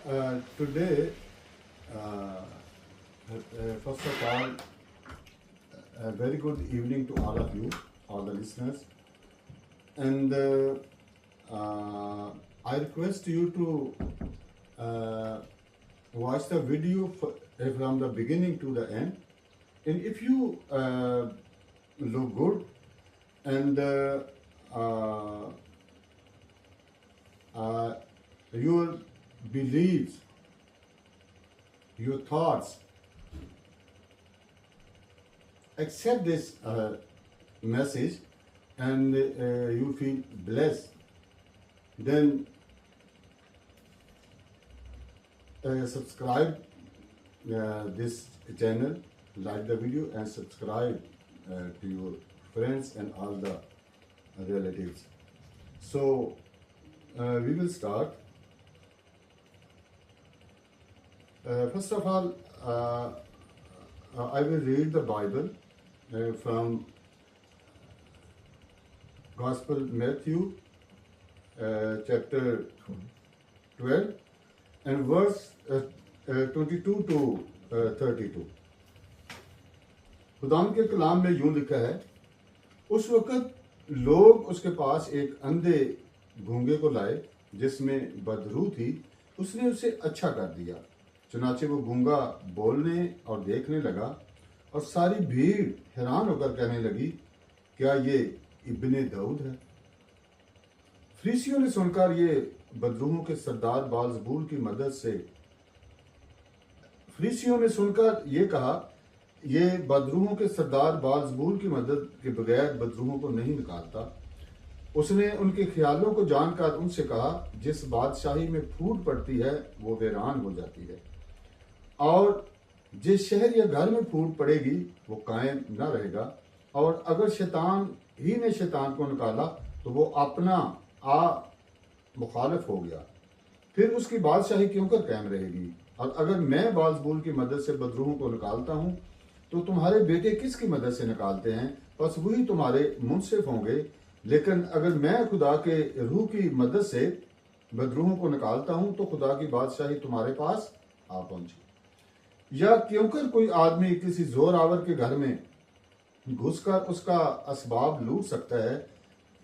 Today, first of all, a very good evening to all of you, all the listeners. And I request you to watch the video from the beginning to the end. And if you look good and your beliefs, your thoughts, accept this message and you feel blessed, then subscribe this channel, like the video and subscribe to your friends and all the relatives. So we will start. First of all, I will read the Bible from Gospel Matthew chapter 12 and verse 22 to 32. खुदाम के कलाम में यूं लिखा है, उस वक़्त लोग उसके पास एक अंधे गूंगे को लाए जिसमें बदरू थी। उसने उसे अच्छा कर दिया। चुनाचे वो गूंगा बोलने और देखने लगा और सारी भीड़ हैरान होकर कहने लगी, क्या ये इब्ने दाऊद है? फरीसियों ने सुनकर ये बदरूहों के सरदार बालज़बूल की मदद से फरीसियों ने सुनकर ये कहा, ये बदरूहों के सरदार बालज़बूल की मदद के बगैर बदरूहों को नहीं निकालता। उसने उनके ख्यालों को जानकर उनसे कहा, जिस बादशाही में फूट पड़ती है वो वीरान हो जाती है, और जिस शहर या घर में फूट पड़ेगी वो कायम न रहेगा। और अगर शैतान ही ने शैतान को निकाला तो वो अपना मुखालिफ हो गया, फिर उसकी बादशाही क्यों कर कायम रहेगी? और अगर मैं बालज़बूल की मदद से बदरूहों को निकालता हूँ तो तुम्हारे बेटे किसकी मदद से निकालते हैं? बस वही तुम्हारे मुंसिफ होंगे। लेकिन अगर मैं खुदा के रूह की मदद से बदरूहों को निकालता हूँ तो खुदा की बादशाही तुम्हारे पास आ पहुंची। या क्योंकि कोई आदमी किसी जोर आवर के घर में घुसकर उसका असबाब लूट सकता है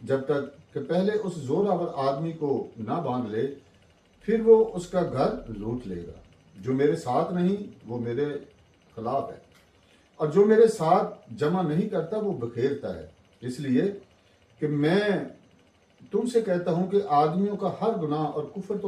जब तक कि पहले उस जोर आवर आदमी को ना बांध ले, फिर वो उसका घर लूट लेगा। जो मेरे साथ नहीं वो मेरे खिलाफ है, और जो मेरे साथ जमा नहीं करता वो बिखेरता है। इसलिए कि मैं तुमसे कहता हूं कि आदमियों का हर गुनाह और कुफ्र तो